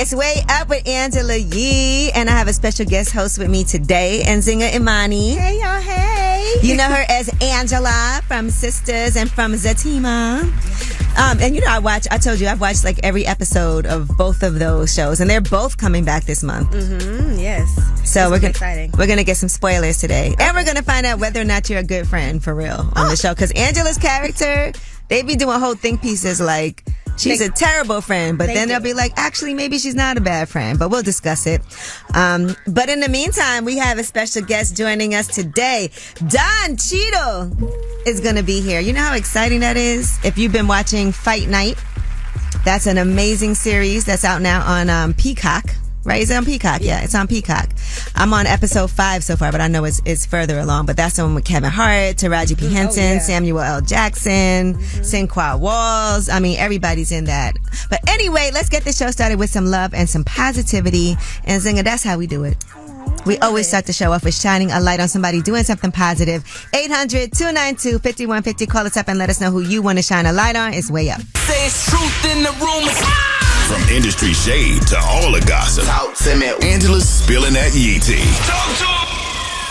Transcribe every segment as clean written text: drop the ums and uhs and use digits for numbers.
It's Way Up with Angela Yee, and I have a special guest host with me today, Nzinga Imani. Hey, y'all, hey. You know her as Angela from Sisters and from Zatima. And you know, I've watched like every episode of both of those shows, and they're both coming back this month. Yes. So we're gonna get some spoilers today, Okay. and we're gonna find out whether or not you're a good friend for real on the show. Because Angela's character, they be doing whole think pieces like she's a terrible friend, but then they'll be like, actually, maybe she's not a bad friend. But we'll discuss it. But in the meantime, we have a special guest joining us today. Cheadle is going to be here. You know how exciting that is? If you've been watching Fight Night, that's an amazing series that's out now on Peacock. Right? Is it on Peacock? Yeah, it's on Peacock. I'm on episode 5 so far, but I know it's further along. But that's the one with Kevin Hart, Taraji P. Henson, Samuel L. Jackson, Sinqua Walls. I mean, everybody's in that. But anyway, let's get the show started with some love and some positivity. And Nzinga, that's how we do it. We always start the show off with shining a light on somebody doing something positive. 800-292-5150. Call us up and let us know who you want to shine a light on. It's Way Up. Say it's truth in the room. From industry shade to all the gossip, Angela's spilling that Yee tea.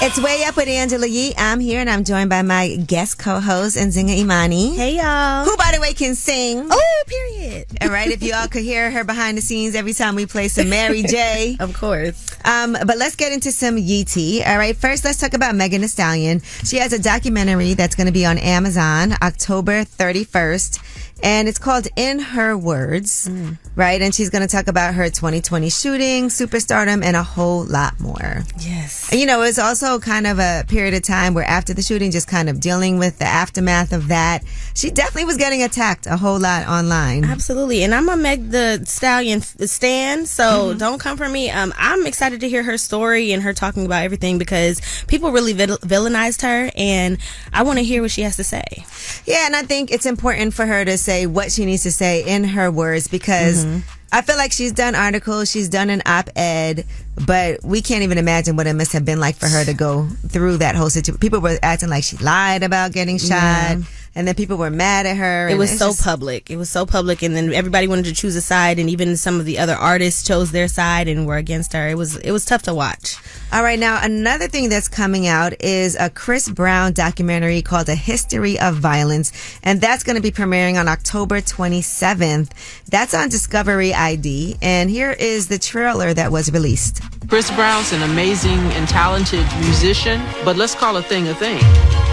It's Way Up with Angela Yee. I'm here and I'm joined by my guest co-host, Nzinga Imani. Hey, y'all. Who, by the way, can sing. Oh, period. All right, if you all could hear her behind the scenes every time we play some Mary J. Of course. But let's get into some Yee tea. All right, first let's talk about Megan Thee Stallion. She has a documentary that's going to be on Amazon October 31st. And it's called In Her Words, right? And she's going to talk about her 2020 shooting, superstardom, and a whole lot more. Yes. And, you know, it's also kind of a period of time where after the shooting, just kind of dealing with the aftermath of that, she definitely was getting attacked a whole lot online. Absolutely. And I'm a Meg the Stallion stan, so don't come for me. I'm excited to hear her story and her talking about everything because people really villainized her, and I want to hear what she has to say. Yeah, and I think it's important for her to say what she needs to say in her words because I feel like she's done articles, she's done an op-ed, but we can't even imagine what it must have been like for her to go through that whole situation. People were acting like she lied about getting shot. And then people were mad at her. It was so public. It was so public. And then everybody wanted to choose a side. And even some of the other artists chose their side and were against her. It was tough to watch. All right. Now, another thing that's coming out is a Chris Brown documentary called A History of Violence. And that's going to be premiering on October 27th. That's on Discovery ID. And here is the trailer that was released. Chris Brown's an amazing and talented musician, but let's call a thing a thing.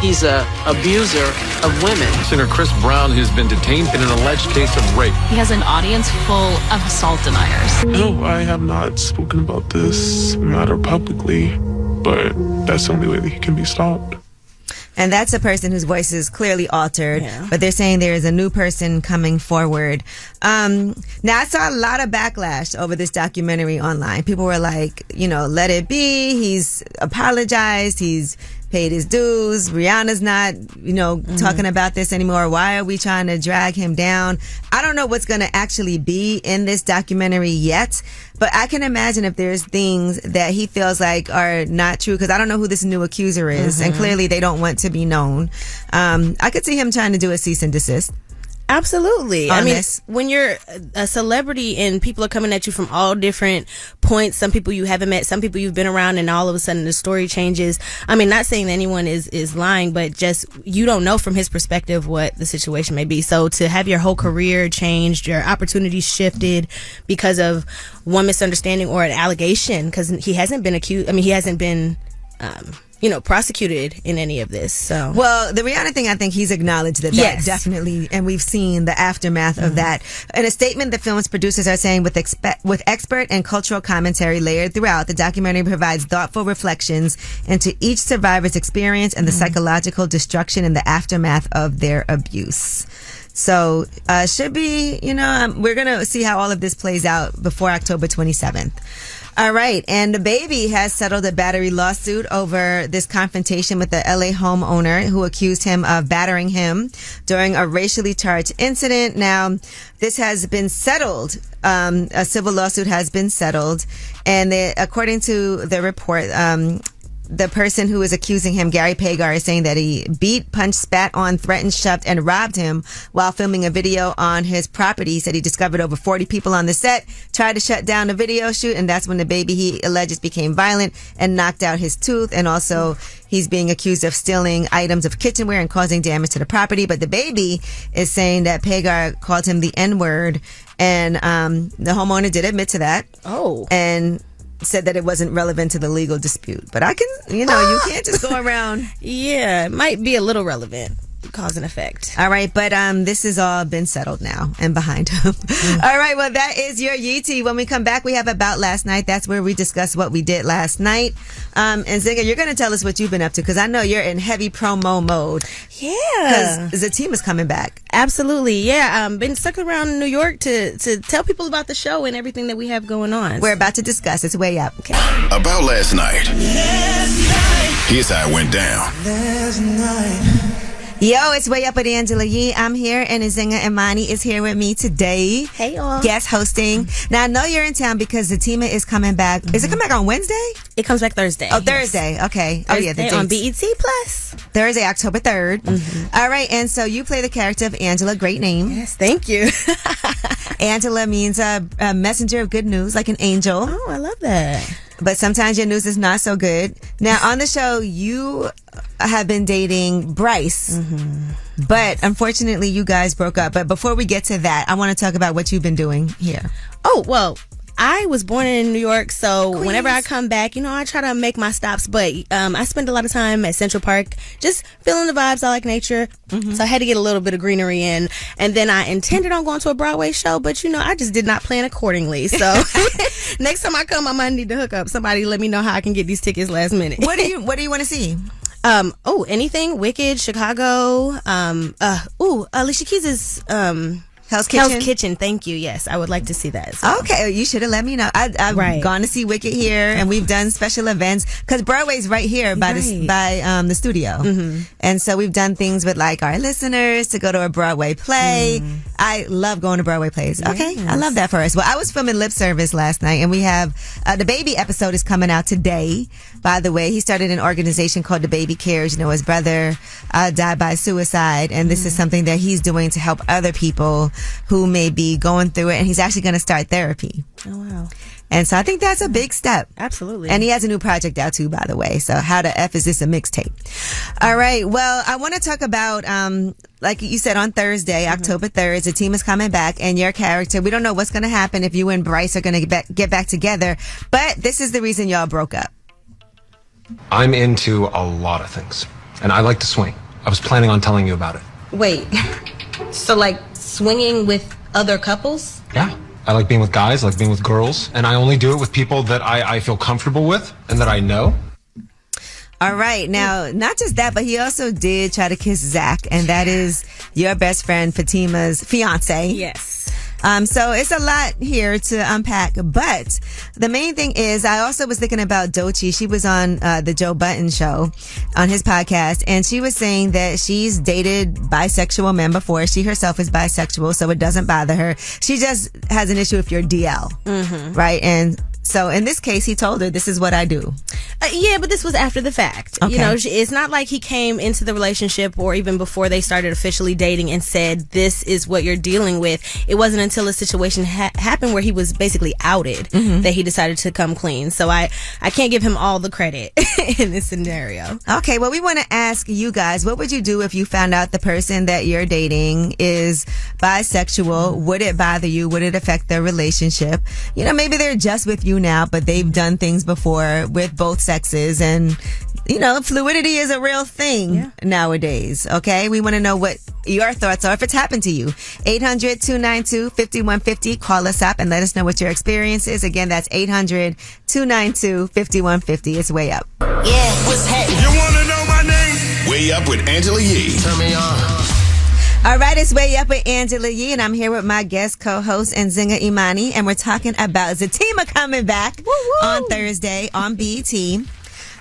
He's a abuser of women. Singer Chris Brown has been detained in an alleged case of rape. He has an audience full of assault deniers. No, I have not spoken about this matter publicly, but that's the only way that he can be stopped. And that's a person whose voice is clearly altered, but they're saying there is a new person coming forward. Now, I saw a lot of backlash over this documentary online. People were like, you know, let it be. He's apologized. He's paid his dues. Rihanna's not, you know, talking about this anymore. Why are we trying to drag him down? I don't know what's going to actually be in this documentary yet, but I can imagine if there's things that he feels like are not true, because I don't know who this new accuser is, and clearly they don't want to be known. I could see him trying to do a cease and desist. Absolutely. I mean, when you're a celebrity and people are coming at you from all different points, some people you haven't met, some people you've been around, and all of a sudden the story changes. I mean, not saying that anyone is lying, but just you don't know from his perspective what the situation may be. So to have your whole career changed, your opportunities shifted because of one misunderstanding or an allegation, because he hasn't been accused. I mean, he hasn't been prosecuted in any of this. So, well, the Rihanna thing, I think he's acknowledged that definitely, and we've seen the aftermath of that. In a statement, the film's producers are saying with expert and cultural commentary layered throughout, the documentary provides thoughtful reflections into each survivor's experience and the psychological destruction in the aftermath of their abuse. So, should be, we're going to see how all of this plays out before October 27th. All right. And the baby has settled a battery lawsuit over this confrontation with the LA homeowner who accused him of battering him during a racially charged incident. Now, this has been settled. A civil lawsuit has been settled. And according to the report, the person who is accusing him, Gary Pagar, is saying that he beat, punched, spat on, threatened, shoved, and robbed him while filming a video on his property. He said he discovered over 40 people on the set, tried to shut down the video shoot, and that's when the baby he alleges became violent and knocked out his tooth. And also, he's being accused of stealing items of kitchenware and causing damage to the property. But the baby is saying that Pagar called him the N-word, and the homeowner did admit to that. Oh. And said that it wasn't relevant to the legal dispute. But I can, you can't just go around. Yeah, it might be a little relevant. Cause and effect. All right, but this has all been settled now and behind him. All right, well, that is your Yeetie. When we come back, we have About Last Night. That's where we discuss what we did last night. And Nzinga, you're going to tell us what you've been up to, because I know you're in heavy promo mode. Yeah. Because the team is coming back. Absolutely, yeah. Been stuck around New York to tell people about the show and everything that we have going on. We're about to discuss. It's way up. Okay. About Last Night. Here's how it went down. Last night. Yo, it's Way Up with Angela Yee. I'm here, and Nzinga Imani is here with me today. Hey, y'all. Guest hosting. Now, I know you're in town because the team is coming back. Is it coming back on Wednesday? It comes back Thursday. Oh, Thursday. Yes. Okay. Thursday, oh, yeah. The dates. On BET Plus. Thursday, October 3rd. All right. And so you play the character of Angela. Great name. Yes, thank you. Angela means a messenger of good news, like an angel. Oh, I love that. But sometimes your news is not so good. Now, on the show, you have been dating Bryce. But unfortunately, you guys broke up. But before we get to that, I want to talk about what you've been doing here. Oh, well, I was born in New York, so whenever I come back, I try to make my stops. But I spend a lot of time at Central Park, just feeling the vibes. I like nature, so I had to get a little bit of greenery in. And then I intended on going to a Broadway show, but I just did not plan accordingly. So next time I come, I might need to hook up. Somebody let me know how I can get these tickets last minute. What do you want to see? Anything. Wicked, Chicago. Alicia Keys' Hell's Kitchen? Hell's Kitchen, thank you. Yes, I would like to see that as well. Okay, you should have let me know. I've gone to see Wicked here, and we've done special events because Broadway's right here by the studio, and so we've done things with like our listeners to go to a Broadway play. I love going to Broadway plays. Okay, I love that for us. Well, I was filming Lip Service last night, and we have the baby episode is coming out today. By the way, he started an organization called The Baby Cares. His brother died by suicide, and this is something that he's doing to help other people who may be going through it, and he's actually going to start therapy. Oh, wow. And so I think that's a big step. Absolutely. And he has a new project out too, by the way. So how the F is this a mixtape? All right. Well, I want to talk about, like you said, on Thursday, October 3rd, the team is coming back, and your character, we don't know what's going to happen if you and Bryce are going to get back together, but this is the reason y'all broke up. I'm into a lot of things, and I like to swing. I was planning on telling you about it. Wait, so like swinging with other couples? Yeah. I like being with guys, I like being with girls, and I only do it with people that I feel comfortable with and that I know. All right. Now, not just that, but he also did try to kiss Zach, and that is your best friend Fatima's fiance. Yes. So it's a lot here to unpack, but the main thing is I also was thinking about Doechii. She was on the Joe Budden show on his podcast, and she was saying that she's dated bisexual men before. She herself is bisexual, so it doesn't bother her. She just has an issue if you're DL, right? And so in this case, he told her, this is what I do. Yeah, but this was after the fact. Okay. It's not like he came into the relationship or even before they started officially dating and said, this is what you're dealing with. It wasn't until a situation happened where he was basically outed that he decided to come clean. So I can't give him all the credit in this scenario. Okay, well, we want to ask you guys, what would you do if you found out the person that you're dating is bisexual? Would it bother you? Would it affect their relationship? Maybe they're just with you now, but they've done things before with both sexes, and fluidity is a real thing nowadays. Okay, we want to know what your thoughts are if it's happened to you. 800-292-5150. Call us up and let us know what your experience is. Again, that's 800-292-5150. It's Way Up. Yeah, what's happening? You want to know my name? Way Up with Angela Yee. Turn me on. All right, it's Way Up with Angela Yee, and I'm here with my guest co-host Nzinga Imani, and we're talking about Zatima coming back on Thursday on BET.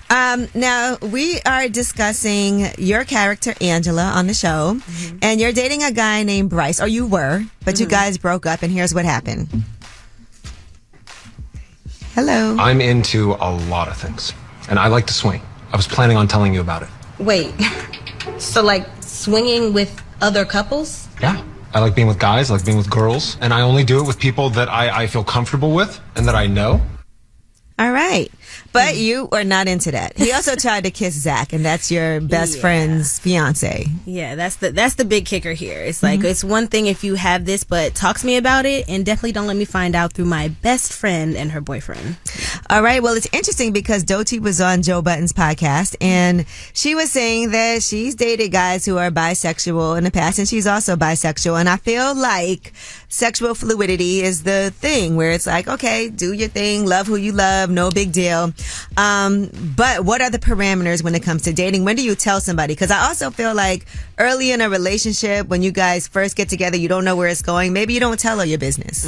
Now, we are discussing your character, Angela, on the show, and you're dating a guy named Bryce, or you were, but you guys broke up, and here's what happened. Hello. I'm into a lot of things, and I like to swing. I was planning on telling you about it. Wait, so like swinging with other couples? Yeah. I like being with guys, I like being with girls, and I only do it with people that I feel comfortable with and that I know. All right. But you are not into that. He also tried to kiss Zach, and that's your best friend's fiance. Yeah, that's the big kicker here. It's like, it's one thing if you have this, but talk to me about it, and definitely don't let me find out through my best friend and her boyfriend. All right. Well, it's interesting because Doty was on Joe Budden's podcast, and she was saying that she's dated guys who are bisexual in the past, and she's also bisexual. And I feel like sexual fluidity is the thing where it's like, okay, do your thing, love who you love, no big deal. But what are the parameters when it comes to dating? When do you tell somebody? Because I also feel like early in a relationship, when you guys first get together, you don't know where it's going. Maybe you don't tell her your business.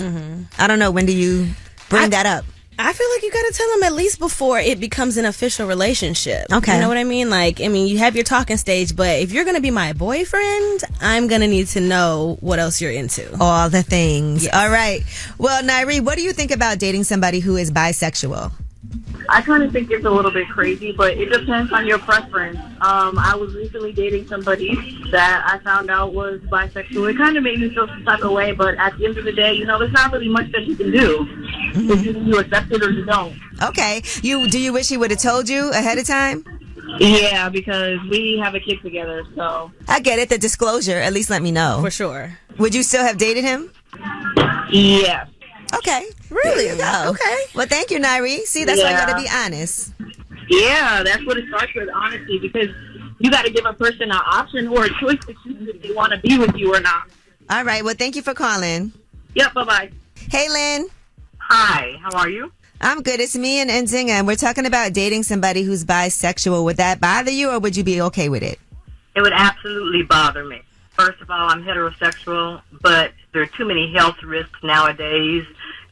I don't know. When do you bring that up? I feel like you got to tell them at least before it becomes an official relationship. Okay. You know what I mean? Like, I mean, you have your talking stage, but if you're going to be my boyfriend, I'm going to need to know what else you're into. All the things. Yes. All right. Well, Nairi, what do you think about dating somebody who is bisexual? I kind of think it's a little bit crazy, but it depends on your preference. I was recently dating somebody that I found out was bisexual. It kind of made me feel some type of way, but at the end of the day, there's not really much that you can do. It's just you accept it or you don't. Okay. Do you wish he would have told you ahead of time? Yeah, because we have a kid together, so. I get it. The disclosure. At least let me know. For sure. Would you still have dated him? Yes. Okay. Really? There you go. Okay. Well, thank you, Nairi. See, that's why you got to be honest. Yeah, that's what it starts with, honestly, because you got to give a person an option or a choice to choose if they want to be with you or not. All right. Well, thank you for calling. Yep, bye-bye. Hey, Lynn. Hi, how are you? I'm good. It's me and Nzinga, and we're talking about dating somebody who's bisexual. Would that bother you, or would you be okay with it? It would absolutely bother me. First of all, I'm heterosexual, but there are too many health risks nowadays,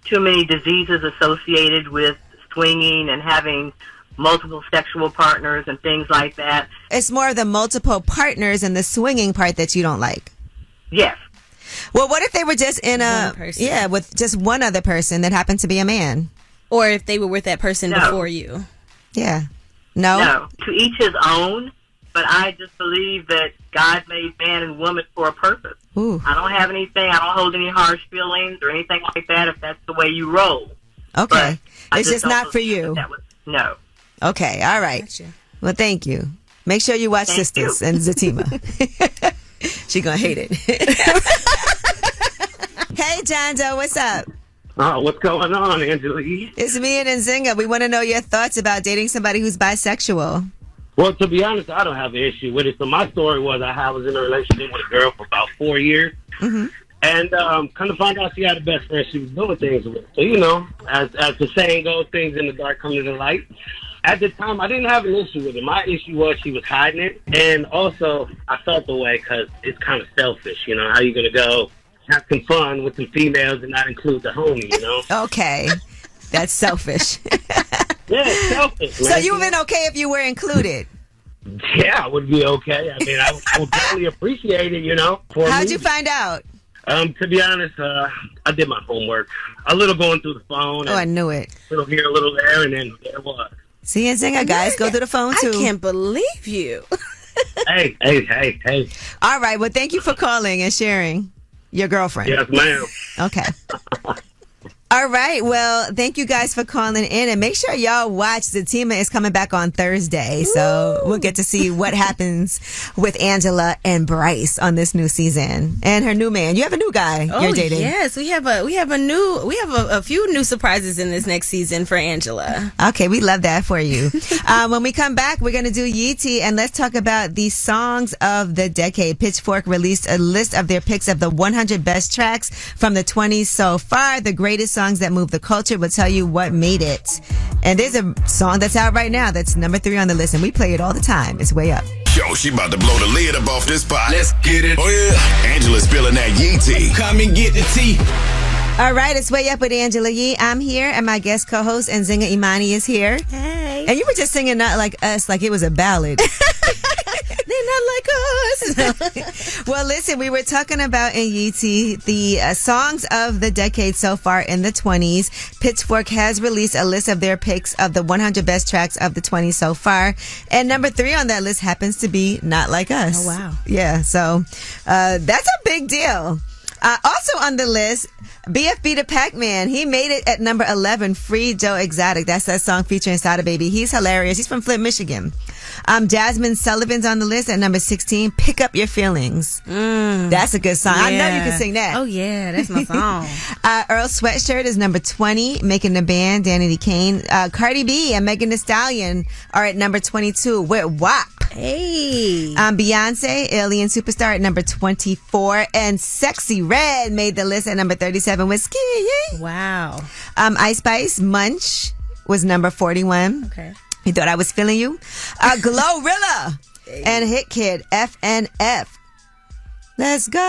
too many diseases associated with swinging and having multiple sexual partners and things like that. It's more of the multiple partners and the swinging part that you don't like. Yes. Well, what if they were just in with just one other person that happened to be a man? Or if they were with that person before you. Yeah. No? No. To each his own, but I just believe that God made man and woman for a purpose. Ooh. I don't have anything, I don't hold any harsh feelings or anything like that if that's the way you roll. Okay. It's just not for you. No. Okay. All right. Gotcha. Well, thank you. Make sure you watch Sisters and Zatima. She gonna hate it. Hey, John Doe, what's up? What's going on, Angela? It's me and Nzinga. We want to know your thoughts about dating somebody who's bisexual. Well, to be honest, I don't have an issue with it. So my story was I was in a relationship with a girl for about 4 years. Mm-hmm. And kind of found out she had a best friend she was doing things with. So, as the saying goes, things in the dark come to the light. At the time, I didn't have an issue with it. My issue was she was hiding it. And also, I felt the way because it's kind of selfish. How you going to go have some fun with some females and not include the homie, Okay. That's selfish. Yeah, it's selfish, man. So you would have been okay if you were included? Yeah, I would be okay. I mean, I would really appreciate it, How'd you find out? To be honest, I did my homework. A little going through the phone. I knew it. A little here, a little there, and then there it was. See, Nzinga, guys, go through the phone, too. I can't believe you. Hey. All right, well, thank you for calling and sharing your girlfriend. Yes, ma'am. Okay. All right. Well, thank you guys for calling in, and make sure y'all watch. Zatima is coming back on Thursday, so we'll get to see what happens with Angela and Bryce on this new season and her new man. You have a new guy you're dating. Yes, we have a few new surprises in this next season for Angela. Okay, we love that for you. When we come back, we're going to do Yeetie, and let's talk about the songs of the decade. Pitchfork released a list of their picks of the 100 best tracks from the 20s so far. The greatest songs that move the culture will tell you what made it. And there's a song that's out right now that's number 3 on the list, and we play it all the time. It's Way Up. Yo, she about to blow the lid up off this pot. Let's get it. Oh, yeah. Angela's spilling that Yee tea. Come and get the tea. All right, it's Way Up with Angela Yee. I'm here, and my guest co-host, Nzinga Imani, is here. Hey. And you were just singing Not Like Us like it was a ballad. They're not like us. Well, listen, we were talking about in Yeetie the songs of the decade so far in the 20s. Pitchfork has released a list of their picks of the 100 best tracks of the 20s so far. And number 3 on that list happens to be Not Like Us. Oh, wow. Yeah, so that's a big deal. Also on the list, BFB the Pac-Man. He made it at number 11, Free Joe Exotic. That's that song featuring Sada Baby. He's hilarious. He's from Flint, Michigan. Jasmine Sullivan's on the list at number 16, Pick Up Your Feelings. That's a good song. Yeah. I know you can sing that. Oh, yeah. That's my song. Earl Sweatshirt is number 20, Making the Band, Danny D. Kane. Cardi B and Megan Thee Stallion are at number 22 with WAP. Hey. Beyonce, Alien Superstar at number 24. And Sexy Red made the list at number 37 with Ski. Wow. Ice Spice, Munch was number 41. Okay. You thought I was feeling you? Glorilla and Hit Kid, FNF. Let's go.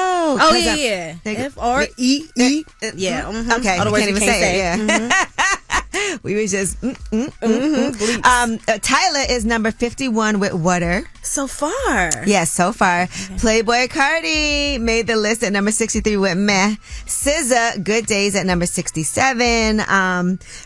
Oh, yeah. F-R-E-E. Yeah. Mm-hmm. Okay. All the You words can't even you can't say it. Yeah. Mm-hmm. We was just Tyler is number 51 with Water. So far. Yes, so far. Okay. Playboy Cardi made the list at number 63 with Meh. SZA, Good Days at number 67.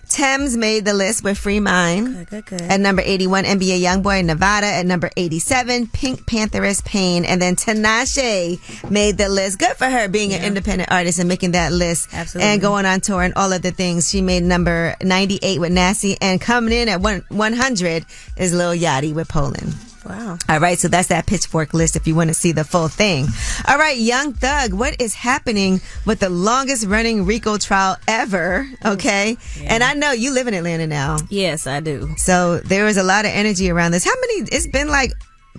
Thames made the list with Free Mind. Good. At number 81, NBA Youngboy, Nevada at number 87. Pink Pantheress, Pain. And then Tinashe made the list. Good for her being an independent artist and making that list. Absolutely. And going on tour and all of the things. She made number 98 with Nasty. And coming in at 100 is Lil Yachty with Poland. Wow. All right, so that's that Pitchfork list if you want to see the full thing. All right, Young Thug, what is happening with the longest running RICO trial ever? Okay. Yeah. And I know you live in Atlanta now. Yes, I do. So there was a lot of energy around this. How many? It's been like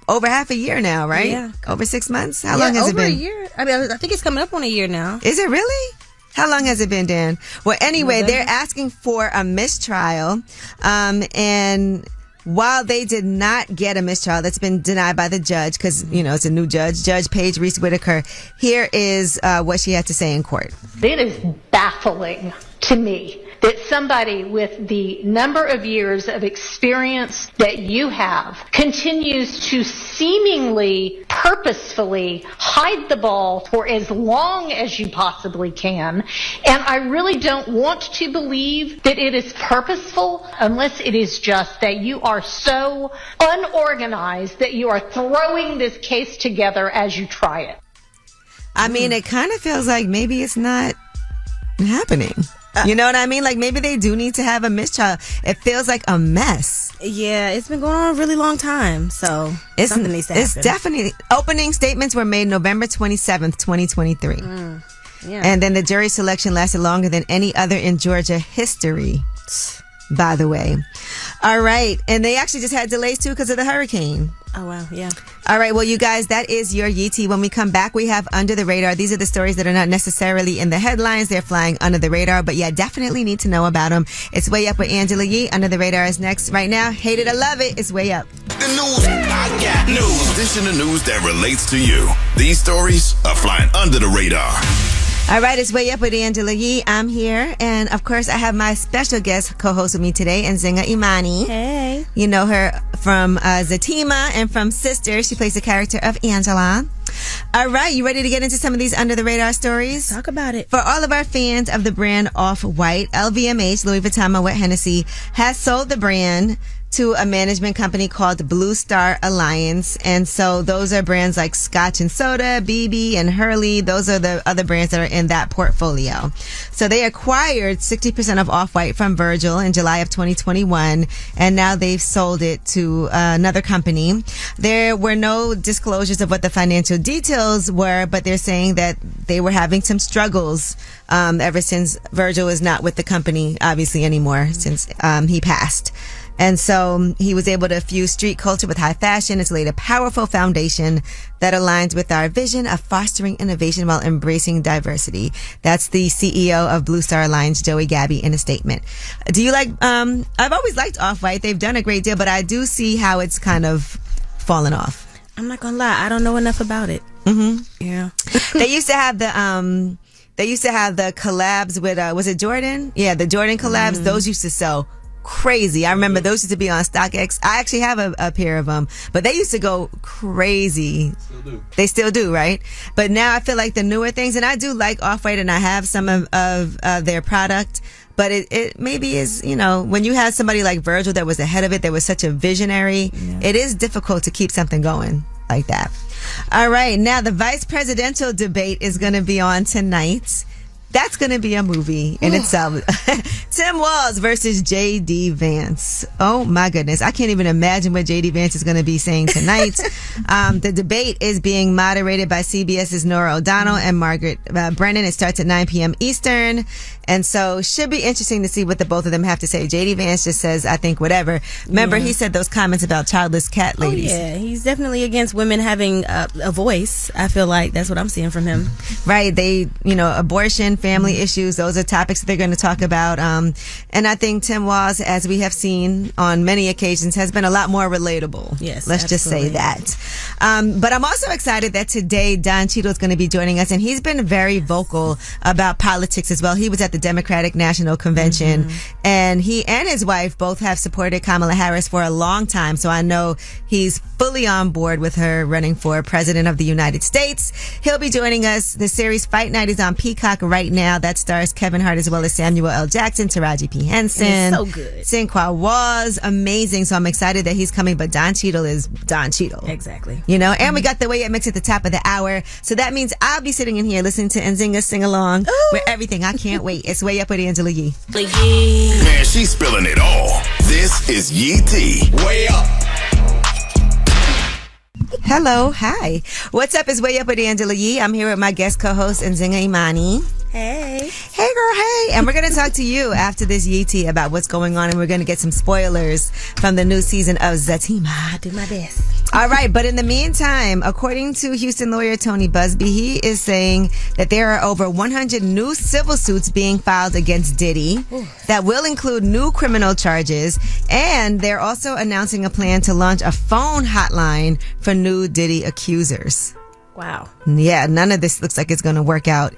over half a year now, right? Yeah. Over 6 months? How long has it been? Over a year. I mean, I think it's coming up on a year now. Is it really? How long has it been, Dan? Well, anyway, they're asking for a mistrial. And while they did not get a mistrial, that's been denied by the judge because, you know, it's a new judge, Judge Paige Reese Whitaker. Here is what she had to say in court. It is baffling to me that somebody with the number of years of experience that you have continues to seemingly purposefully hide the ball for as long as you possibly can. And I really don't want to believe that it is purposeful unless it is just that you are so unorganized that you are throwing this case together as you try it. I mean, it kind of feels like maybe it's not happening. You know what I mean? Like maybe they do need to have a mistrial. It feels like a mess. Yeah, it's been going on a really long time. So something needs to happen. It's definitely, opening statements were made November 27th, 2023. Yeah. And then the jury selection lasted longer than any other in Georgia history, by the way. All right. And they actually just had delays too because of the hurricane. Oh, wow. Yeah. All right. Well, you guys, that is your Yeetie. When we come back, we have Under the Radar. These are the stories that are not necessarily in the headlines. They're flying under the radar, but yeah, definitely need to know about them. It's Way Up with Angela Yee. Under the Radar is next. Right now, hate it or love it, it's Way Up. The news. I got news. This is the news that relates to you. These stories are flying under the radar. All right, it's Way Up with Angela Yee. I'm here. And of course, I have my special guest co-host with me today, Nzinga Imani. Hey. You know her from Zatima and from Sister. She plays the character of Angela. All right, you ready to get into some of these under the radar stories? Talk about it. For all of our fans of the brand Off-White, LVMH, Louis Vuitton Moet Hennessy, has sold the brand to a management company called Blue Star Alliance. And so those are brands like Scotch and Soda, BB, and Hurley. Those are the other brands that are in that portfolio. So they acquired 60% of Off-White from Virgil in July of 2021, and now they've sold it to another company. There were no disclosures of what the financial details were, but they're saying that they were having some struggles ever since Virgil is not with the company, obviously, anymore, since he passed. And so he was able to fuse street culture with high fashion. It's laid a powerful foundation that aligns with our vision of fostering innovation while embracing diversity. That's the CEO of Blue Star Alliance, Joey Gabby, in a statement. Do you like, I've always liked Off-White. They've done a great deal, but I do see how it's kind of fallen off. I'm not gonna lie, I don't know enough about it. Mm-hmm. Yeah. They used to have the collabs with, was it Jordan? Yeah, the Jordan collabs. Those used to sell crazy. I remember those used to be on StockX. I actually have a pair of them, but they used to go crazy. Still do. They still do, right? But now I feel like the newer things, and I do like Off-White, and I have some of their product. But it maybe is, when you have somebody like Virgil that was ahead of it, that was such a visionary, it is difficult to keep something going like that. All right. Now, the vice presidential debate is going to be on tonight. That's going to be a movie in itself. Tim Walz versus J.D. Vance. Oh, my goodness. I can't even imagine what J.D. Vance is going to be saying tonight. The debate is being moderated by CBS's Norah O'Donnell and Margaret Brennan. It starts at 9 p.m. Eastern. And so should be interesting to see what the both of them have to say. J.D. Vance just says, I think whatever. Remember, he said those comments about childless cat ladies. Oh, yeah. He's definitely against women having a voice. I feel like that's what I'm seeing from him. Right. They, abortion, family issues, those are topics that they're going to talk about. And I think Tim Walz, as we have seen on many occasions, has been a lot more relatable. Yes, let's just say that. But I'm also excited that today Don Cheadle is going to be joining us, and he's been very vocal about politics as well. He was at the Democratic National Convention, and he and his wife both have supported Kamala Harris for a long time. So I know he's fully on board with her running for president of the United States. He'll be joining us. The series Fight Night is on Peacock right now. That stars Kevin Hart as well as Samuel L. Jackson, Taraji P. Henson. It's so good. Sinqua was amazing. So I'm excited that he's coming. But Don Cheadle is Don Cheadle. Exactly. And we got the Way Up mix at the top of the hour. So that means I'll be sitting in here listening to Nzinga sing along with everything. I can't wait. It's Way Up with Angela Yee. Man, she's spilling it all. This is Yee T. Way Up. Hello. Hi. What's up? It's Way Up with Angela Yee. I'm here with my guest co-host Nzinga Imani. Hey. Hey, girl, hey. And we're going to talk to you after this Yee T about what's going on, and we're going to get some spoilers from the new season of Zatima. I do my best. All right, but in the meantime, according to Houston lawyer Tony Busby, he is saying that there are over 100 new civil suits being filed against Diddy that will include new criminal charges, and they're also announcing a plan to launch a phone hotline for new Diddy accusers. Wow. Yeah, none of this looks like it's going to work out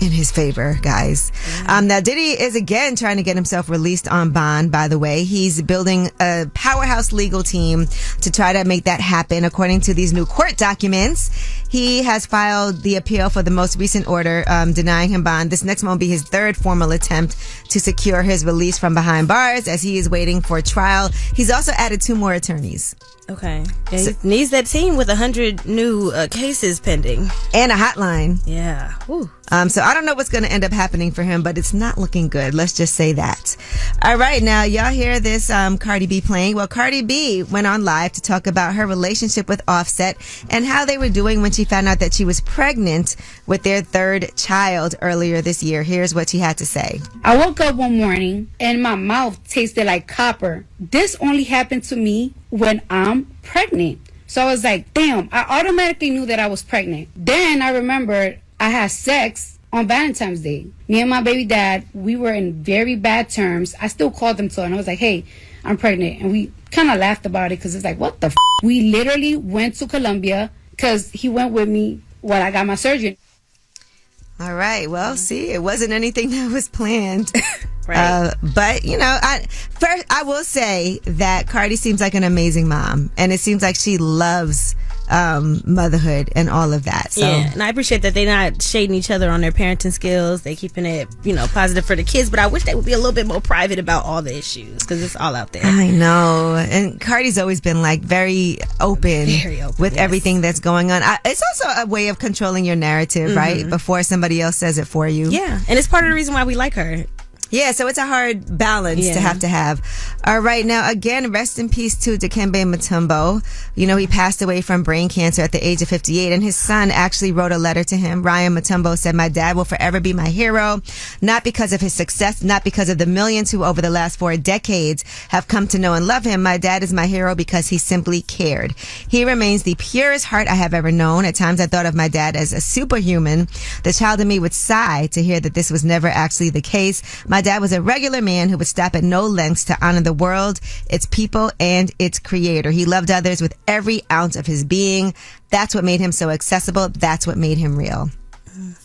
in his favor, guys. Now, Diddy is again trying to get himself released on bond, by the way. He's building a powerhouse legal team to try to make that happen. According to these new court documents, he has filed the appeal for the most recent order denying him bond. This next one will be his third formal attempt to secure his release from behind bars as he is waiting for trial. He's also added 2 more attorneys. Okay. Yeah, he needs that team with 100 new cases pending. And a hotline. Yeah. Woo. So I don't know what's going to end up happening for him, but it's not looking good. Let's just say that. All right. Now, y'all hear this Cardi B playing? Well, Cardi B went on live to talk about her relationship with Offset and how they were doing when she found out that she was pregnant with their 3rd child earlier this year. Here's what she had to say. I woke up one morning and my mouth tasted like copper. This only happened to me when I'm pregnant. So I was like, damn, I automatically knew that I was pregnant. Then I remembered I had sex on Valentine's Day. Me and my baby dad, we were in very bad terms. I still called him and I was like, hey, I'm pregnant. And we kind of laughed about it because it's like, what the f-? We literally went to Colombia because he went with me while I got my surgery. All right. Well, see, it wasn't anything that was planned. Right. But, first, I will say that Cardi seems like an amazing mom. And it seems like she loves motherhood and all of that. So. Yeah, and I appreciate that they're not shading each other on their parenting skills. They're keeping it, positive for the kids. But I wish they would be a little bit more private about all the issues because it's all out there. I know. And Cardi's always been very open with everything that's going on. It's also a way of controlling your narrative, right? Before somebody else says it for you. Yeah, and it's part of the reason why we like her. Yeah, so it's a hard balance to have. All right, now again, rest in peace to Dikembe Mutombo. He passed away from brain cancer at the age of 58, and his son actually wrote a letter to him. Ryan Mutombo said, "My dad will forever be my hero, not because of his success, not because of the millions who over the last 4 decades have come to know and love him. My dad is my hero because he simply cared. He remains the purest heart I have ever known. At times I thought of my dad as a superhuman. The child in me would sigh to hear that this was never actually the case. My dad was a regular man who would stop at no lengths to honor the world, its people, and its creator. He loved others with every ounce of his being. That's what made him so accessible. That's what made him real."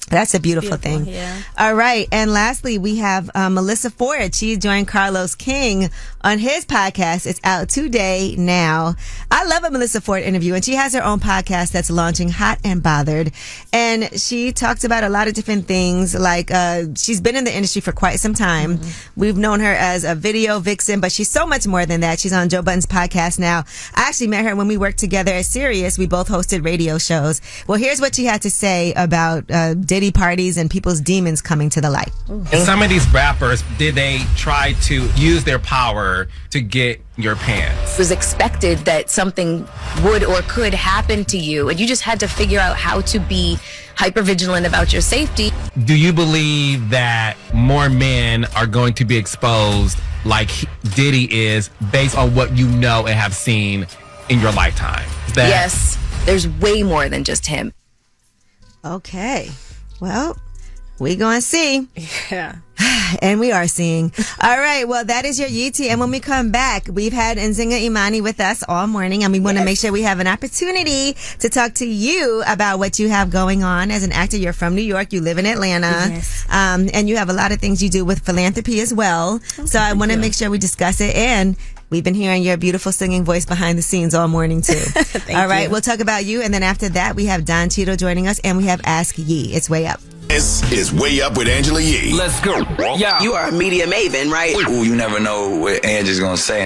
That's a beautiful thing. Yeah. All right. And lastly, we have Melissa Ford. She joined Carlos King on his podcast. It's out today now. I love a Melissa Ford interview, and she has her own podcast that's launching, Hot and Bothered. And she talks about a lot of different things. Like, she's been in the industry for quite some time. Mm-hmm. We've known her as a video vixen, but she's so much more than that. She's on Joe Budden's podcast now. I actually met her when we worked together at Sirius. We both hosted radio shows. Well, here's what she had to say about Diddy parties and people's demons coming to the light. And some of these rappers, did they try to use their power to get your pants? It was expected that something would or could happen to you, and you just had to figure out how to be hypervigilant about your safety. Do you believe that more men are going to be exposed like Diddy is based on what you know and have seen in your lifetime? Yes, there's way more than just him. Okay. Well, we gonna see. Yeah. And we are seeing. All right. Well, that is your Yeetie. And when we come back, we've had Nzinga Imani with us all morning, and we want to make sure we have an opportunity to talk to you about what you have going on as an actor. You're from New York. You live in Atlanta. Yes. And you have a lot of things you do with philanthropy as well. So I want to make sure we discuss it. And we've been hearing your beautiful singing voice behind the scenes all morning, too. All right. We'll talk about you. And then after that, we have Don Cheadle joining us, and we have Ask Yee. It's Way Up. This is Way Up with Angela Yee. Let's go. Yeah. You are a media maven, right? Ooh, you never know what Angie's gonna say.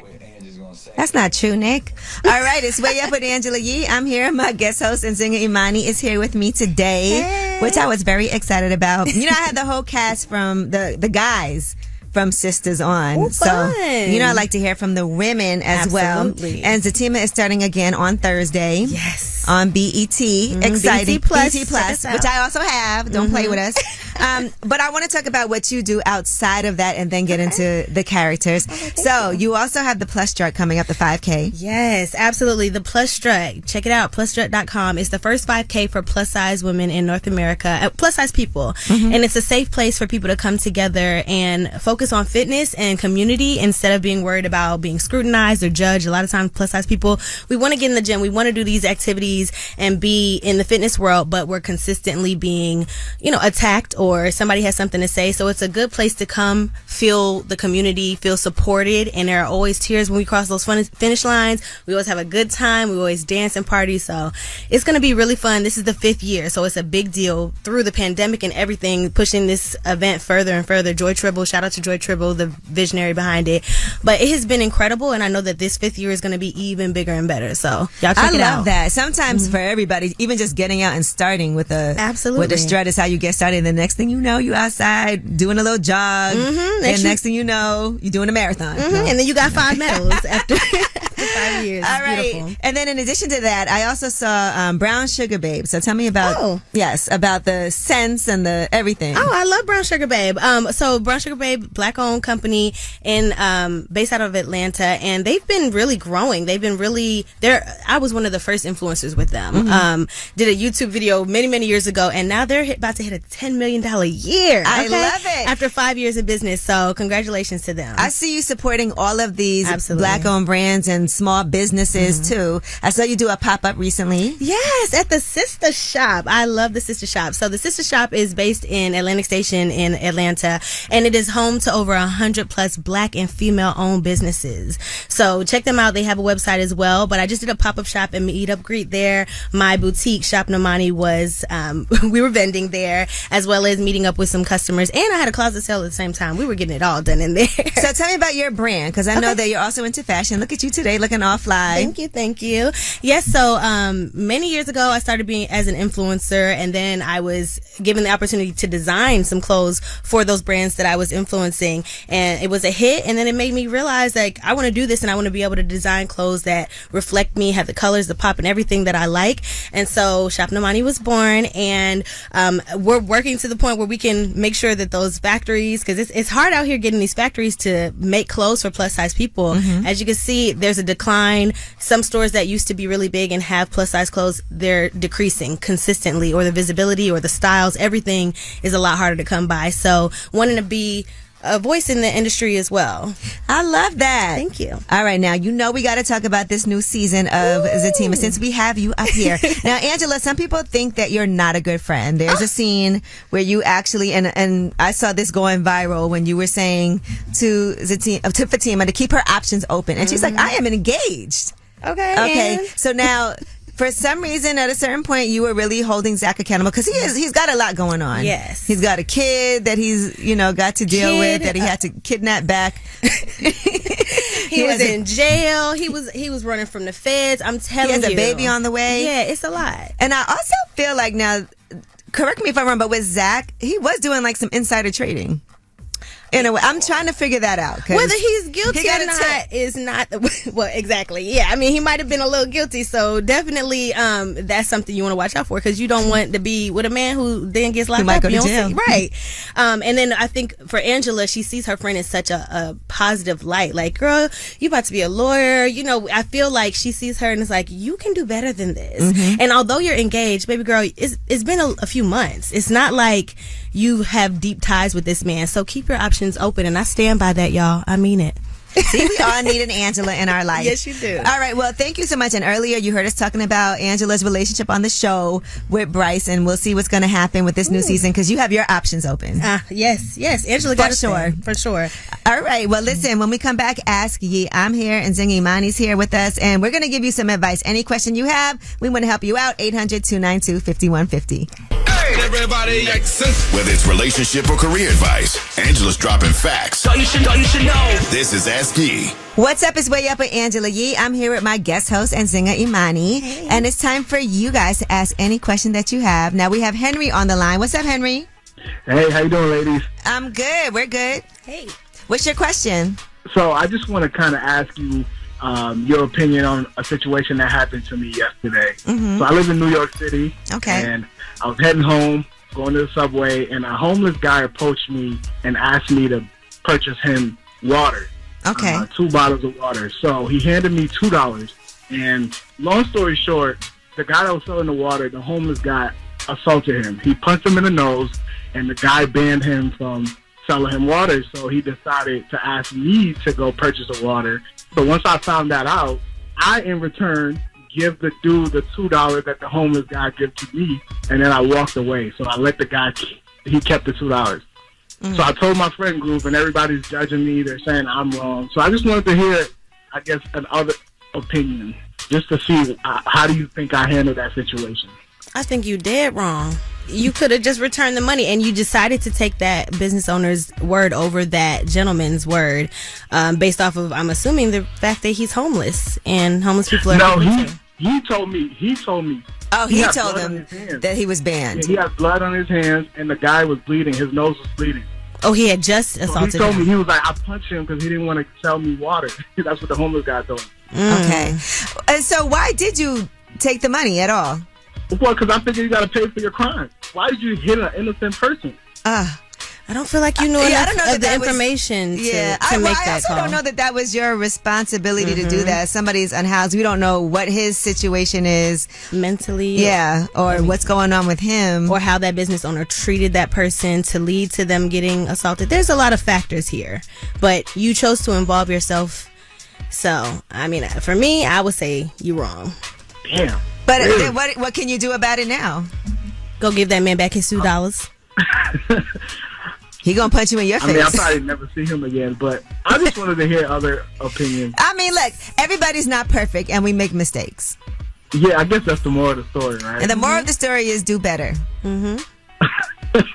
That's not true, Nick. All right, it's Way Up with Angela Yee. I'm here. My guest host, Nzinga Imani, is here with me today, which I was very excited about. You know, I had the whole cast from the guys from Sisters on. Ooh, so, fun. you know, I like to hear from the women as Absolutely. well. And Zatima is starting again on Thursday. Yes. On BET. Exciting. BET Plus, which I also have. Don't play with us. But I want to talk about what you do outside of that and then get into the characters. So you also have the Plus Strut coming up, the 5K. Yes, absolutely. The Plus Strut. Check it out, plusstrut.com. It's the first 5K for plus size women in North America, plus size people. Mm-hmm. And it's a safe place for people to come together and focus on fitness and community instead of being worried about being scrutinized or judged. A lot of times plus size people, we want to get in the gym, we want to do these activities and be in the fitness world, but we're consistently being, attacked or somebody has something to say. So it's a good place to come, feel the community, feel supported, and there are always tears when we cross those finish lines. We always have a good time. We always dance and party. So it's going to be really fun. This is the 5th year, so it's a big deal through the pandemic and everything, pushing this event further and further. Joy Tribble, shout out to Joy Tribble, the visionary behind it. But it has been incredible, and I know that this 5th year is going to be even bigger and better. So y'all check it out. I love that. Sometimes for everybody, even just getting out and starting with the strut is how you get started. And the next thing you know, you outside doing a little jog. Mm-hmm. And next thing you know, you're doing a marathon. Mm-hmm. No. And then you got 5 medals after 5 years. All right. Beautiful. And then in addition to that, I also saw Brown Sugar Babe. So tell me about about the scents and the everything. Oh, I love Brown Sugar Babe. So Brown Sugar Babe, black-owned company based out of Atlanta, and they've been really growing. They've been really I was one of the first influencers with them. Mm-hmm. Did a YouTube video many years ago, and now they're about to hit a $10 million year. I love it. After 5 years of business, so congratulations to them. I see you supporting all of these black-owned brands and small businesses too. I saw you do a pop-up recently. Yes, at the Sister Shop. I love the Sister Shop. So the Sister Shop is based in Atlantic Station in Atlanta, and it is home to over 100 plus black and female-owned businesses. So check them out. They have a website as well. But I just did a pop-up shop and meet up greet there. My boutique Shop Imani was we were vending there, as well as meeting up with some customers, and I had a closet sale at the same time. We were getting it all done in there. So tell me about your brand, because I know that you're also into fashion. Look at you today, looking all fly. Thank you. Yes, so many years ago I started being as an influencer, and then I was given the opportunity to design some clothes for those brands that I was influencing, and it was a hit. And then it made me realize, like, I want to do this, and I want to be able to design clothes that reflect me, have the colors, the pop, and everything that I like. And so Shop Imani was born, and we're working to the point where we can make sure that those factories, because it's hard out here getting these factories to make clothes for plus size people. Mm-hmm. As you can see, there's a decline. Some stores that used to be really big and have plus size clothes, they're decreasing consistently, or the visibility or the styles, everything is a lot harder to come by. So wanting to be a voice in the industry as well. I love that. Thank you. All right, now we got to talk about this new season of Zatima since we have you up here. Now, Angela, some people think that you're not a good friend. There's a scene where you actually and I saw this going viral when you were saying to Fatima to keep her options open, and she's like, "I am engaged." Okay. So now, for some reason, at a certain point, you were really holding Zach accountable because he's got a lot going on. Yes. He's got a kid that he's, got to deal with, that he had to kidnap back. He was in jail. He was running from the feds. I'm telling you. He has a baby on the way. Yeah, it's a lot. And I also feel like now, correct me if I'm wrong, but with Zach, he was doing like some insider trading. In a way, I'm trying to figure that out. Whether he's guilty or not is not well, exactly. Yeah, I mean, he might have been a little guilty, so definitely, that's something you want to watch out for because you don't want to be with a man who then gets locked up. Go to jail. Right. And then I think for Angela, she sees her friend in such a positive light. Like, girl, you about to be a lawyer. I feel like she sees her and it's like, you can do better than this. Mm-hmm. And although you're engaged, baby girl, it's been a few months. It's not like you have deep ties with this man, so keep your options open, and I stand by that, y'all. I mean it. See, we all need an Angela in our life. Yes, you do. All right, well, thank you so much. And earlier you heard us talking about Angela's relationship on the show with Bryce, and we'll see what's going to happen with this new season because you have your options open. Yes. Angela got for sure. All right, well, listen, when we come back, Ask Ye. I'm here, and Nzinga Imani's here with us, and we're going to give you some advice. Any question you have, we want to help you out. 800-292-5150. Everybody, whether it's relationship or career advice, Angela's dropping facts. So you should know. This is Ask Ye. What's up? It's Way Up with Angela Yee. I'm here with my guest host, Nzinga Imani. Hey. And it's time for you guys to ask any question that you have. Now, we have Henry on the line. What's up, Henry? Hey, how you doing, ladies? I'm good. We're good. Hey. What's your question? So I just want to kind of ask you your opinion on a situation that happened to me yesterday. Mm-hmm. So I live in New York City. Okay. And I was heading home, going to the subway, and a homeless guy approached me and asked me to purchase him water. Okay. 2 bottles of water. So he handed me $2. And long story short, the guy that was selling the water, the homeless guy, assaulted him. He punched him in the nose, and the guy banned him from selling him water. So he decided to ask me to go purchase the water. So once I found that out, I, in return, give the dude the $2 that the homeless guy gave to me, and then I walked away. So I let the guy, he kept the $2. Mm-hmm. So I told my friend group, and everybody's judging me. They're saying I'm wrong. So I just wanted to hear, I guess, another opinion, just to see how do you think I handled that situation. I think you did wrong. You could have just returned the money, and you decided to take that business owner's word over that gentleman's word, based off of, I'm assuming, the fact that he's homeless, and homeless people are. No, he told me. Oh, he told him that he was banned. Yeah, he had blood on his hands, and the guy was bleeding. His nose was bleeding. Oh, he had just assaulted him. So he told me, he was like, I punched him because he didn't want to sell me water. That's what the homeless guy told me. Okay. And so why did you take the money at all? Well, because I figured you got to pay for your crime. Why did you hit an innocent person? I don't feel like you knew enough of the information to make that call. I also don't know that was your responsibility to do that. Somebody's unhoused. We don't know what his situation is. Mentally. Yeah, or what's going on with him. Or how that business owner treated that person to lead to them getting assaulted. There's a lot of factors here. But you chose to involve yourself. So, I mean, for me, I would say you're wrong. Damn. But really? What can you do about it now? Go give that man back his $2. He gonna punch you in your face. I mean, I'll probably never see him again, but I just wanted to hear other opinions. I mean, look, everybody's not perfect, and we make mistakes. Yeah, I guess that's the moral of the story, right? And the moral of the story is do better. Mm-hmm.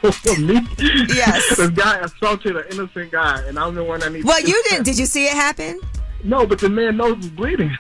For me? Yes. This guy assaulted an innocent guy, and I'm the one that needs. Well, you didn't. Did you see it happen? No, but the man's nose was bleeding.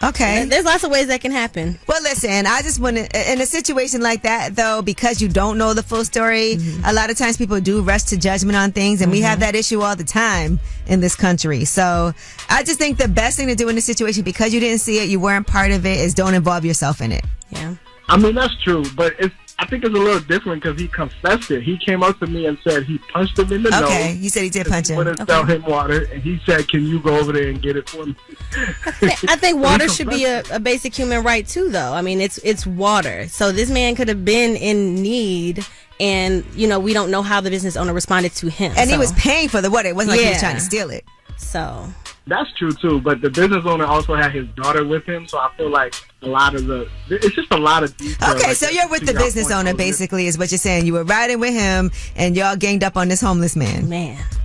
Okay. There's lots of ways that can happen. Well, listen, I just want to, in a situation like that, though, because you don't know the full story, a lot of times people do rush to judgment on things, and we have that issue all the time in this country. So I just think the best thing to do in this situation, because you didn't see it, you weren't part of it, is don't involve yourself in it. Yeah. I mean, that's true, but I think it's a little different because he confessed it. He came up to me and said he punched him in the nose. Okay, he said he did punch him. Went and sell him water, and he said, "Can you go over there and get it for me?" I think water should be a basic human right too, though. I mean, it's water. So this man could have been in need, and we don't know how the business owner responded to him. And he was paying for the water. It wasn't like he was trying to steal it. So that's true too. But the business owner also had his daughter with him, so I feel like it's just a lot of detail. Okay, so you're with the business owner, basically, is what you're saying. You were riding with him, and y'all ganged up on this homeless man.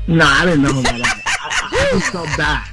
Nah, I didn't know him at all. I just felt bad.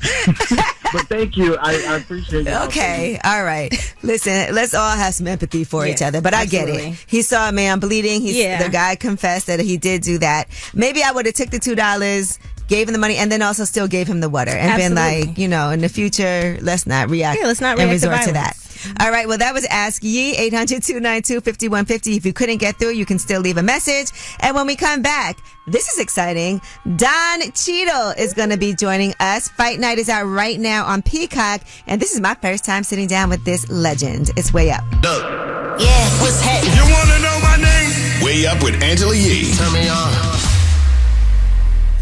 But thank you. I appreciate it. Okay. All right. Listen, let's all have some empathy for each other. But absolutely. I get it. He saw a man bleeding. The guy confessed that he did do that. Maybe I would have took the $2, gave him the money, and then also still gave him the water. And been like, in the future, let's not react. Yeah, let's not react and resort to that. All right, well, that was Ask Yee, 800-292-5150. If you couldn't get through, you can still leave a message. And when we come back, this is exciting. Don Cheadle is going to be joining us. Fight Night is out right now on Peacock. And this is my first time sitting down with this legend. It's Way Up. Yeah, what's happening? You want to know my name? Way Up with Angela Yee. Turn me on.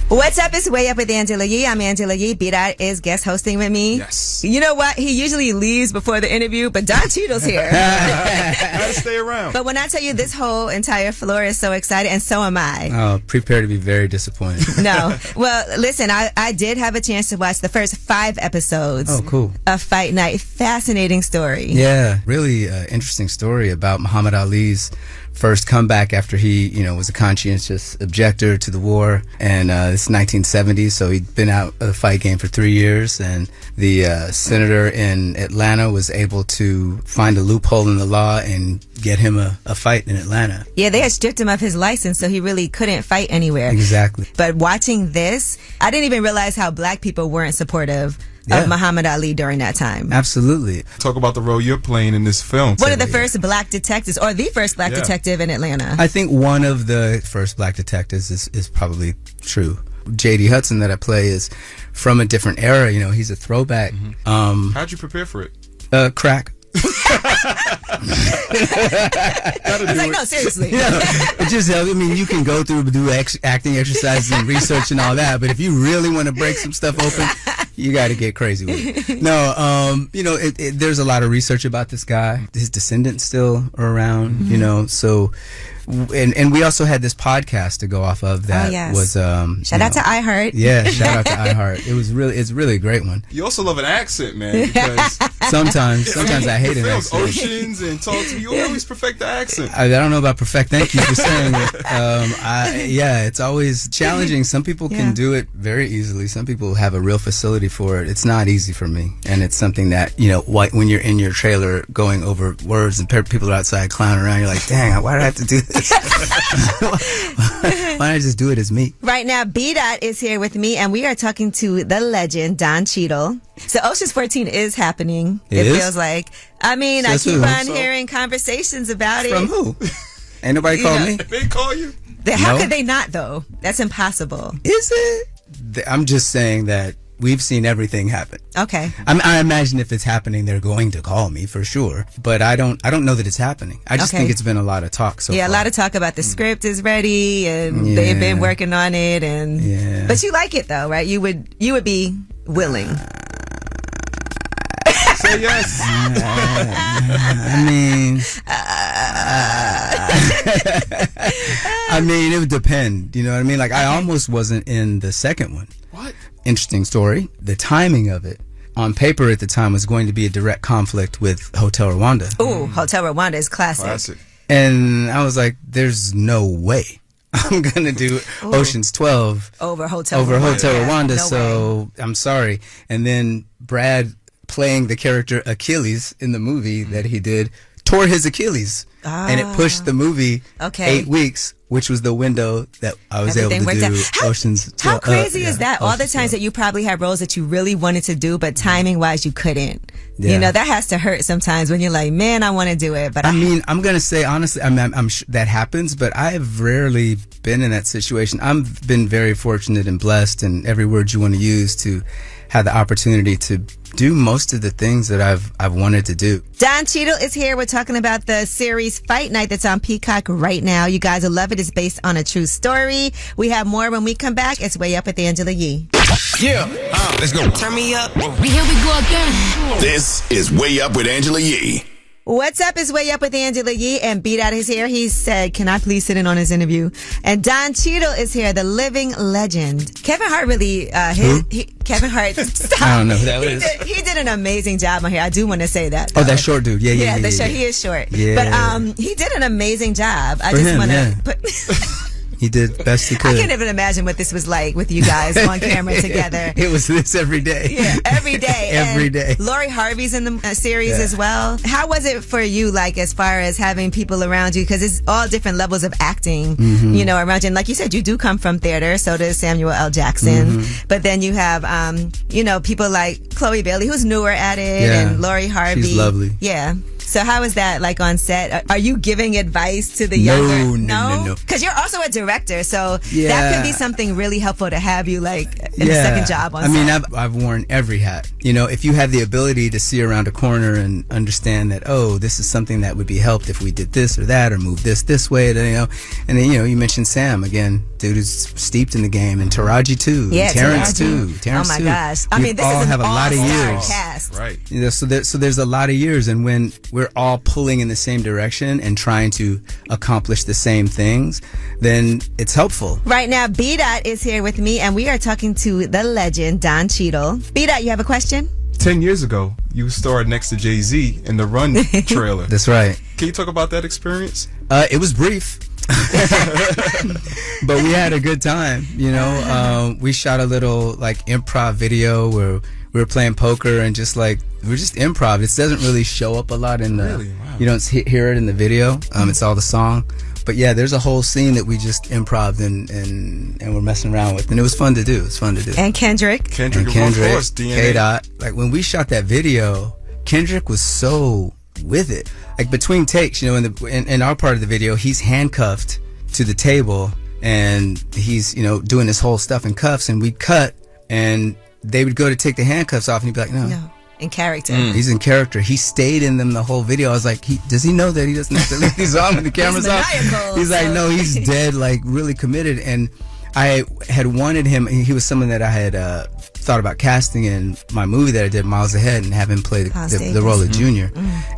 What's up? It's Way Up with Angela Yee. I'm Angela Yee. B-Dot is guest hosting with me. Yes. You know what? He usually leaves before the interview, but Don Cheadle's here. Gotta stay around. But when I tell you this whole entire floor is so excited, and so am I. Oh, prepare to be very disappointed. No. Well, listen, I did have a chance to watch the first 5 episodes of Fight Night. Fascinating story. Yeah, really interesting story about Muhammad Ali's first comeback after he, was a conscientious objector to the war. And it's 1970s, so he'd been out of the fight game for 3 years. And the senator in Atlanta was able to find a loophole in the law and get him a fight in Atlanta. Yeah, they had stripped him of his license, so he really couldn't fight anywhere. Exactly. But watching this, I didn't even realize how black people weren't supportive of Muhammad Ali during that time. Absolutely. Talk about the role you're playing in this film. One of the first black detectives, or the first black detective in Atlanta. I think one of the first black detectives is probably true. J.D. Hudson that I play is from a different era. He's a throwback. Mm-hmm. How'd you prepare for it? Crack. I was like, no, seriously. It just helps. I mean, you can go through do acting exercises and research and all that, but if you really want to break some stuff open, you got to get crazy with it. No, there's a lot of research about this guy. His descendants still are around, so. And we also had this podcast to go off of that was shout out to iHeart. Yeah, shout out to iHeart. It's really a great one. You also love an accent, man. Because sometimes I hate an accent. Oceans and talk to you always perfect the accent. I don't know about perfect. Thank you for saying it. It's always challenging. Some people can do it very easily. Some people have a real facility for it. It's not easy for me, and it's something that when you're in your trailer going over words and people are outside clowning around, you're like, dang, why do I have to do this? Why don't I just do it as me? Right now, B-Dot is here with me, and we are talking to the legend, Don Cheadle. So Ocean's 14 is happening. It feels like. I mean, I keep on hearing conversations about it. From who? Ain't nobody called me? They call you? How could they not, though? That's impossible. Is it? I'm just saying that we've seen everything happen. Okay. I imagine if it's happening, they're going to call me for sure. But I don't know that it's happening. I just think it's been a lot of talk so far. A lot of talk about the script is ready and they've been working on it but you like it though, right? You would be willing. Say yes. I mean, it would depend. You know what I mean? Like, I almost wasn't in the second one. What? Interesting story. The timing of it on paper at the time was going to be a direct conflict with Hotel Rwanda. Ooh, Hotel Rwanda is classic. And I was like, there's no way I'm going to do Ocean's 12 over Hotel Rwanda. So I'm sorry. And then Brad, playing the character Achilles in the movie that he did, tore his Achilles. And it pushed the movie 8 weeks, which was the window that I was able to do Ocean's 12. How crazy is that? All the times that you probably had roles that you really wanted to do, but timing-wise, you couldn't. Yeah. That has to hurt sometimes when you're like, man, I want to do it. But I mean, I'm going to say, honestly, I'm sure that happens, but I have rarely been in that situation. I've been very fortunate and blessed, and every word you want to use to had the opportunity to do most of the things that I've wanted to do. Don Cheadle is here. We're talking about the series Fight Night that's on Peacock right now. You guys will love it. It's based on a true story. We have more when we come back. It's Way Up with Angela Yee. Yeah, let's go. Turn me up. Here we go again. This is Way Up with Angela Yee. What's up is Way Up with Angela Yee, and Beat Out is here. He said, can I please sit in on his interview? And Don Cheadle is here, the living legend. Kevin Hart really, Kevin Hart, stop. I don't know who that is. He did an amazing job on here. I do want to say that. Oh, that short dude. Yeah. He is short. Yeah. But he did an amazing job. I For just him, want yeah. to put... He did best he could. I can't even imagine what this was like with you guys on camera together. It was this every day. Yeah, every day. Every day. Lori Harvey's in the series as well. How was it for you, like, as far as having people around you? Because it's all different levels of acting, you know, around you. And like you said, you do come from theater. So does Samuel L. Jackson. But then you have, you know, people like Chloe Bailey, who's newer at it, and Lori Harvey. She's lovely. Yeah. So how is that, like, on set? Are you giving advice to the younger? No. Because you're also a director, so that could be something really helpful to have you, like, in a second job on set. I mean, I've worn every hat. You know, if you have the ability to see around a corner and understand that, oh, this is something that would be helped if we did this or that or move this way, you know. And then, you know, you mentioned Sam again, dude who's steeped in the game, and Taraji too, and Terrence too. Oh my gosh! I mean, this all is have an a lot of years. Cast. Right. You know, so there's a lot of years, and when we're all pulling in the same direction and trying to accomplish the same things, then it's helpful. Right now, B-Dot is here with me, and we are talking to the legend, Don Cheadle. B-Dot, you have a question? 10 years ago, you starred next to Jay-Z in the Run trailer. That's right. Can you talk about that experience? It was brief. But we had a good time, you know. We shot a little, like, improv video where we were playing poker and just, like, we're just improv. It doesn't really show up a lot in the, Really? Wow. you don't hear it in the video. It's all the song. But yeah, there's a whole scene that we just improv'd and we're messing around with, and it was fun to do. And Kendrick, of course, DNA. K-Dot. Like, when we shot that video, Kendrick was so with it. Like, between takes, you know, in our part of the video, he's handcuffed to the table and he's, you know, doing this whole stuff in cuffs, and we'd cut and they would go to take the handcuffs off and he'd be like, no. In character. He's in character. He stayed in them the whole video. I was like, does he know that he doesn't have to leave these on when the camera's off? He's like, no, he's dead, like, really committed. And I had wanted him, he was someone that I had thought about casting in my movie that I did, Miles Ahead, and have him play the role of Junior.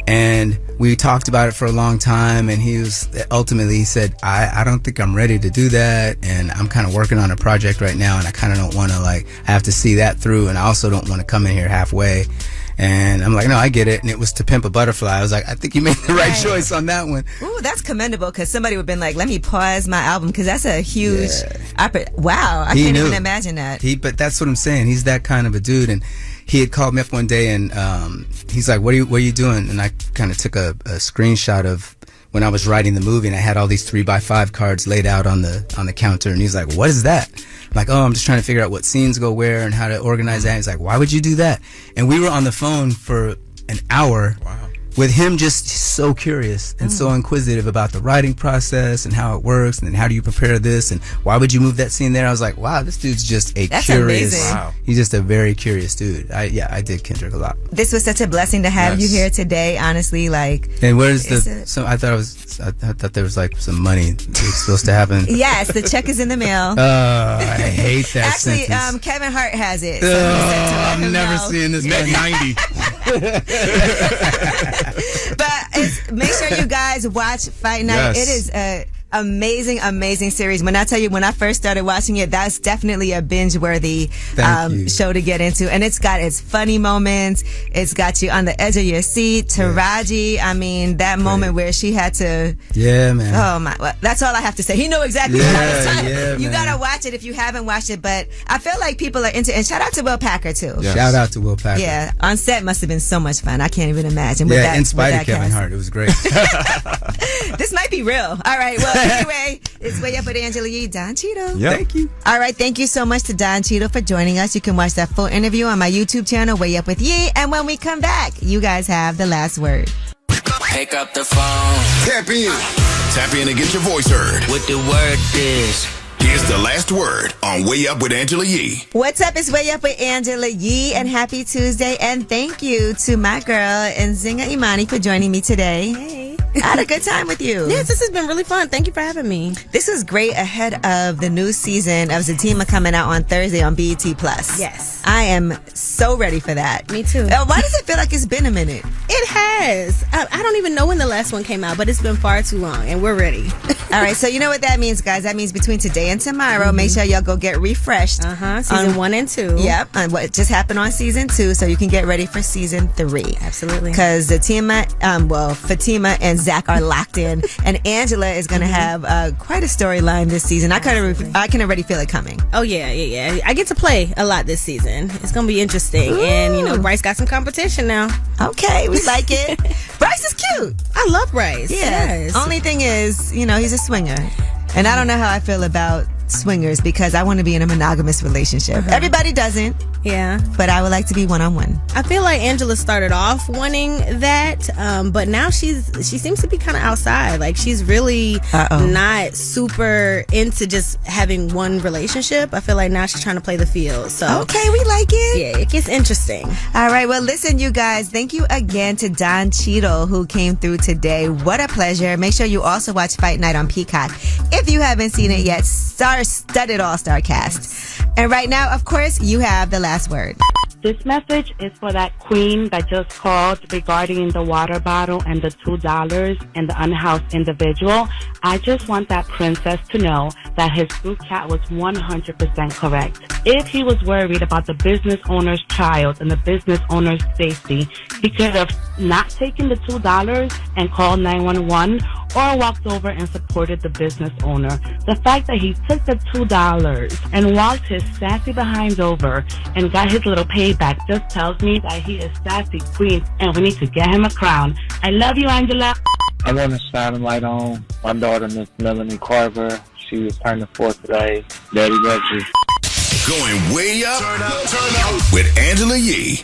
And we talked about it for a long time, and he said, I don't think I'm ready to do that, and I'm kind of working on a project right now, and I kind of don't want to, like, I have to see that through, and I also don't want to come in here halfway. And I'm like, no, I get it. And it was To Pimp a Butterfly. I was like, I think you made the right choice on that one. Ooh, that's commendable, because somebody would have been like, let me pause my album, because that's a huge... Wow, I can't even imagine that. But that's what I'm saying. He's that kind of a dude. And he had called me up one day, and he's like, what are you doing? And I kind of took a screenshot of when I was writing the movie, and I had all these 3x5 cards laid out on the counter. And he's like, what is that? I'm like, oh, I'm just trying to figure out what scenes go where and how to organize that. And he's like, why would you do that? And we were on the phone for an hour. Wow. With him just so curious and so inquisitive about the writing process and how it works, and then how do you prepare this, and why would you move that scene there? I was like, wow, this dude's just That's curious. Amazing. Wow. He's just a very curious dude. I did Kendrick a lot. This was such a blessing to have you here today, honestly. Like, and where's I thought there was, like, some money that's supposed to happen. Yes, the check is in the mail. I hate that Actually, sentence. Kevin Hart has it. So I'm never seeing this. Net 90. But make sure you guys watch Fight Night. Yes. It is a amazing series. When I tell you, when I first started watching it, that's definitely a binge-worthy show to get into. And it's got its funny moments. It's got you on the edge of your seat. Taraji, I mean, that moment where she had to... Yeah, man. Oh, my. Well, that's all I have to say. He knew exactly what I was talking about. Yeah, you man. got to watch it if you haven't watched it. But I feel like people are into... And shout out to Will Packer, too. Yes. Shout out to Will Packer. Yeah. On set must have been so much fun. I can't even imagine. With that, in spite with of Kevin cast. Hart, it was great. This might be real. All right. Well, anyway, it's Way Up with Angela Yee, Don Cheadle. Yep. Thank you. All right. Thank you so much to Don Cheadle for joining us. You can watch that full interview on my YouTube channel, Way Up with Yee. And when we come back, you guys have the last word. Pick up the phone. Tap in. Tap in and get your voice heard. What the word is. Here's the last word on Way Up with Angela Yee. What's up? It's Way Up with Angela Yee, and happy Tuesday. And thank you to my girl, Nzinga Imani, for joining me today. Hey. I had a good time with you. Yes, this has been really fun. Thank you for having me. This is great ahead of the new season of Zatima coming out on Thursday on BET+. Yes. I am so ready for that. Me too. Why does it feel like it's been a minute? It has. I don't even know when the last one came out, but it's been far too long, and we're ready. All right, so you know what that means, guys. That means between today and tomorrow, make sure y'all go get refreshed. Season 1 and 2. Yep, on what just happened on season 2, so you can get ready for season 3. Absolutely. Because Fatima and Zach are locked in, and Angela is going to have quite a storyline this season. I can already feel it coming. Oh, yeah. I get to play a lot this season. It's going to be interesting. Ooh. And, Bryce got some competition now. Okay, we like it. Bryce is cute. I love Bryce. Yeah. Yes. Only thing is, he's a swinger. And I don't know how I feel about swingers because I want to be in a monogamous relationship. Everybody doesn't. Yeah. But I would like to be one-on-one. I feel like Angela started off wanting that, but now she seems to be kind of outside. Like, she's really not super into just having one relationship. I feel like now she's trying to play the field. So okay, we like it. Yeah, it gets interesting. All right, well, listen, you guys, thank you again to Don Cheadle who came through today. What a pleasure. Make sure you also watch Fight Night on Peacock. If you haven't seen it yet, star-studded all-star cast. And right now, of course, you have the last word. This message is for that queen that just called regarding the water bottle and the $2 and the unhoused individual. I just want that princess to know that his group chat was 100% correct. If he was worried about the business owner's child and the business owner's safety, he could have not taken the $2 and called 911 or walked over and supported the business owner. The fact that he took the $2 and walked his sassy behind over and got his little payback just tells me that he is sassy queen and we need to get him a crown. I love you, Angela. I want to shine a light on my daughter, Miss Melanie Carver. She was turning 4 today. Daddy loves you. Going way up, turn up with Angela Yee.